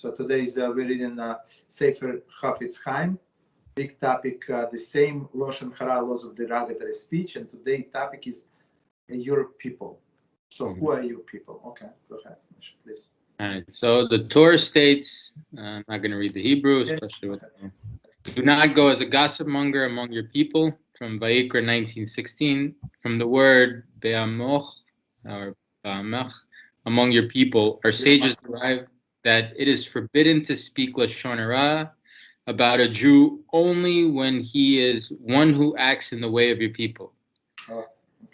So today is we're reading Sefer Chofetz Chaim. Big topic, the same Lashon Hara, laws of derogatory speech, and today's topic is your people. So who are your people? Okay, go ahead, please. All right. So the Torah states, I'm not going to read the Hebrew, especially with. Do not go as a gossip monger among your people. From Vayikra 19:16, from the word be'amoch or be'amach, among your people, our sages derive that it is forbidden to speak Lashon Hara about a Jew only when he is one who acts in the way of your people.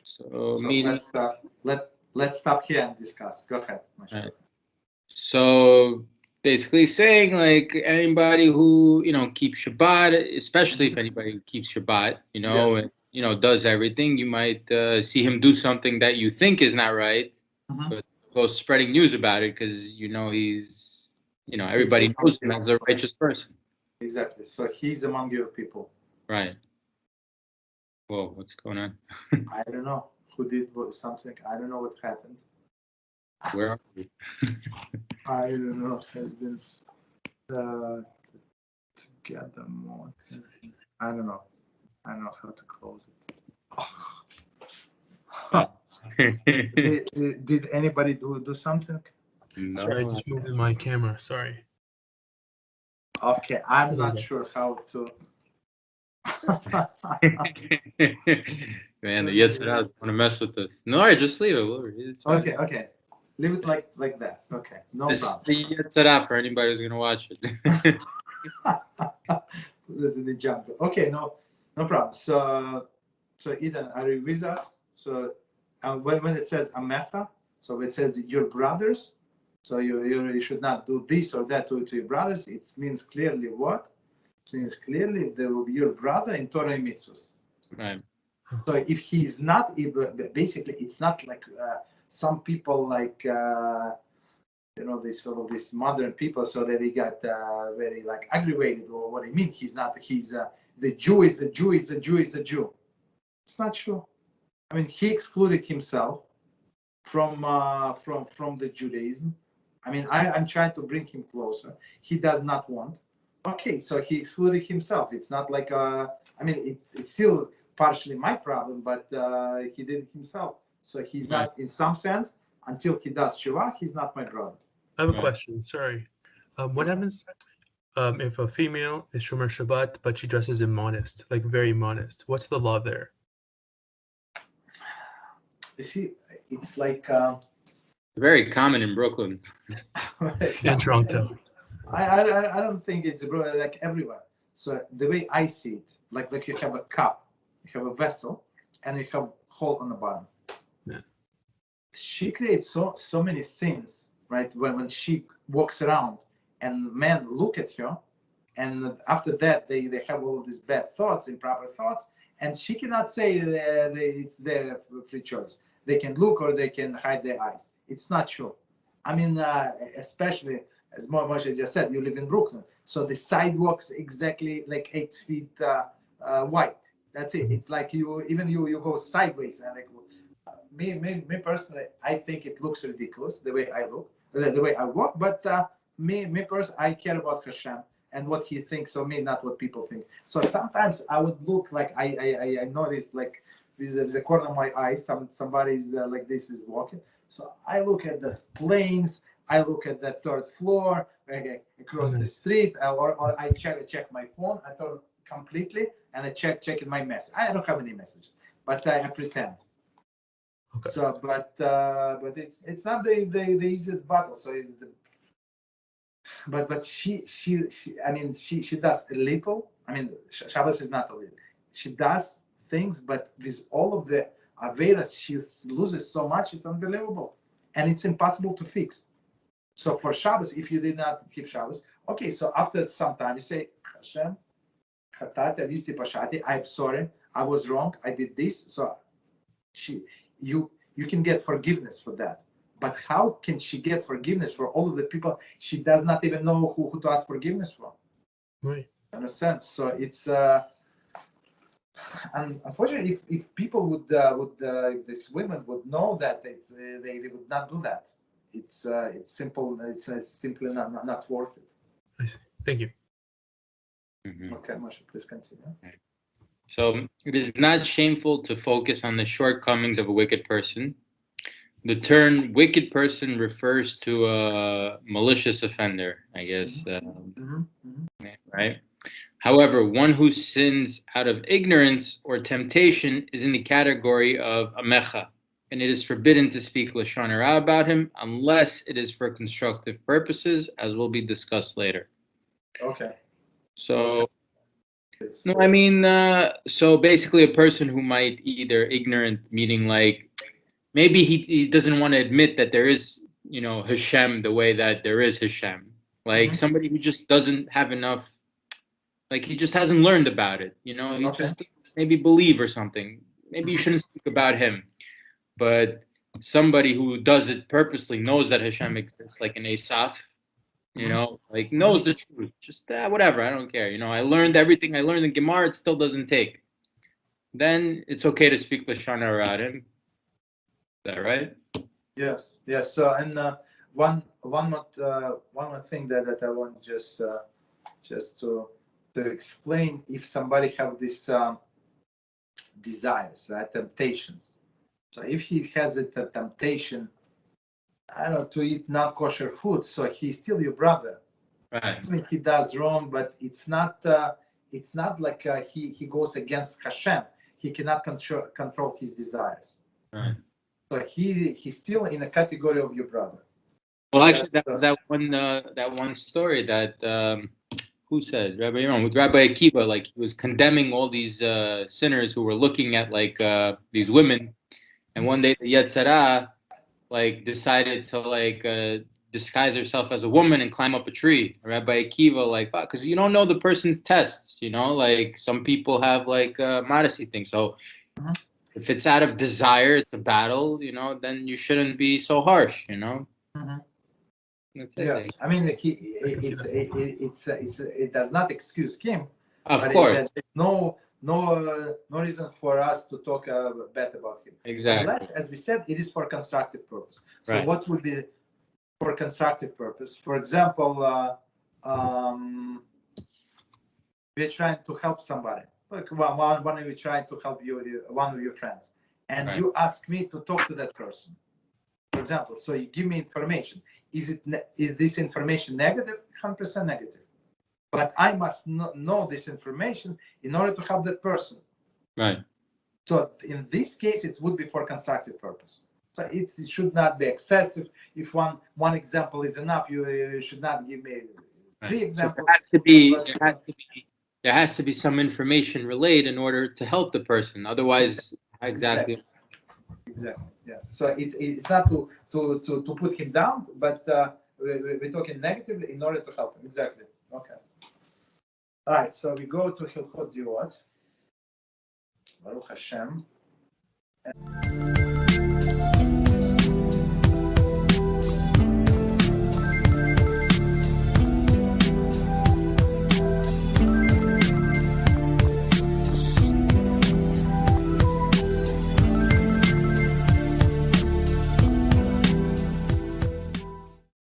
So meaning, let's stop here and discuss. Go ahead. Right. So basically saying like anybody who keeps Shabbat, especially if anybody keeps Shabbat, and does everything, you might see him do something that you think is not right, but go spreading news about it because he's everybody knows him as a righteous person. Exactly. So he's among your people. Right. Whoa, what's going on? I don't know who did something. I don't know what happened. Where are we? I don't know. Has been together more. I don't know. I don't know how to close it. Did anybody do something? No. Sorry, I just moved my camera. Sorry. Okay, I'm not sure how to. Man, the Yetzirah want to mess with us. No, I just leave it. It's fine. Okay. Leave it like that. Okay, no problem. The Yetzirah for anybody who's gonna watch it. This is the jump. Okay, no problem. So Ethan, are you with us? So when it says amecha, so it says your brothers. So you should not do this or that to your brothers. It means clearly what? It means clearly they will be your brother in Torah and mitzvahs. Right. So if he's not, basically, it's not like some people like these modern people, so that they got very like aggravated or what I mean. He's not. He's the Jew is the Jew is the Jew is the Jew. It's not true. I mean, he excluded himself from the Judaism. I mean, I'm trying to bring him closer. He does not want. Okay, so he excluded himself. It's not like I mean, it's still partially my problem, but he did it himself. So he's not, in some sense, until he does Shuvah, he's not my brother. I have a question. Sorry. What happens if a female is Shomer Shabbat, but she dresses immodest, like very modest? What's the law there? You see, it's like very common in Brooklyn. In Toronto. I don't think it's like everywhere. So the way I see it, like you have a cup, you have a vessel, and you have a hole on the bottom. Yeah. She creates so many sins, right? When she walks around and men look at her, and after that they have all of these bad thoughts, improper thoughts, and she cannot say it's their free choice. They can look or they can hide their eyes. It's not true. I mean, especially as Moshe just said, you live in Brooklyn, so the sidewalks exactly like 8 feet wide. That's it. It's like you go sideways, and like me personally, I think it looks ridiculous the way I look, the way I walk. But me personally, I care about Hashem and what He thinks of me, not what people think. So sometimes I would look like I noticed like with the corner of my eye, somebody's like this is walking. So I look at the planes. I look at the third floor, across the street, or I check my phone. I turn completely, and I check in my message. I don't have any message, but I pretend. Okay. So, but it's not the easiest battle. So, but she I mean she does a little. I mean Shabbos is not a little. She does things, but with all of the averas, she loses so much. It's unbelievable, and it's impossible to fix. So for Shabbos, if you did not keep Shabbos, okay, so after some time you say, Hashem, I'm sorry, I was wrong, I did this. So you can get forgiveness for that. But how can she get forgiveness for all of the people she does not even know who to ask forgiveness from? Right. Understand? So it's and unfortunately, if people would these women would know that they would not do that. it's simple. It's simply not worth it. I see. Thank you. Mhm. Okay, Moshe, please continue. So it is not shameful to focus on the shortcomings of a wicked person. The term wicked person refers to a malicious offender, I guess, right? However, one who sins out of ignorance or temptation is in the category of amecha, and it is forbidden to speak Lashon Hara about him unless it is for constructive purposes, as will be discussed later. Okay. So, no, I mean, so basically a person who might either ignorant, meaning like, maybe he doesn't want to admit that there is, Hashem the way that there is Hashem. Like somebody who just doesn't have enough, like he just hasn't learned about it. He just maybe believe or something. Maybe you shouldn't speak about him. But somebody who does it purposely knows that Hashem exists, like an Asaph, like knows the truth. Just whatever, I don't care. I learned everything I learned in Gemara, it still doesn't take. Then it's okay to speak Lashon Hara at him. Is that right? Yes. So, and one more thing that I want just to explain, if somebody have these desires, right, temptations. So if he has a temptation, I don't know, to eat not kosher food, so he's still your brother. Right. I mean, he does wrong, but it's not like he goes against Hashem. He cannot control his desires. Right. So he's still in a category of your brother. Well, actually, that one story that who said Rabbi Yonah with Rabbi Akiva, like he was condemning all these sinners who were looking at like these women, and one day the Yetzirah like decided to like disguise herself as a woman and climb up a tree. Rabbi Akiva like, because you don't know the person's tests, like some people have like modesty things, so. If it's out of desire, it's a battle, then you shouldn't be so harsh, That's it. Yes, I mean, it does not excuse him. Of course. There's no reason for us to talk bad about him. Exactly. Unless, as we said, it is for constructive purpose. So Right. what would be for constructive purpose? For example, we're trying to help somebody. Like one of you trying to help one of your friends, and Right. you ask me to talk to that person. For example, so you give me information. Is this information negative? 100% negative. But I must know this information in order to help that person. Right. So in this case, it would be for constructive purpose. So it should not be excessive. If one example is enough, you should not give me 3 examples. So there has to be some information relayed in order to help the person. Otherwise, exactly. Yes. So it's not to put him down, but we're talking negatively in order to help him. Exactly. Okay. All right. So we go to Hilchot Diot. Baruch Hashem.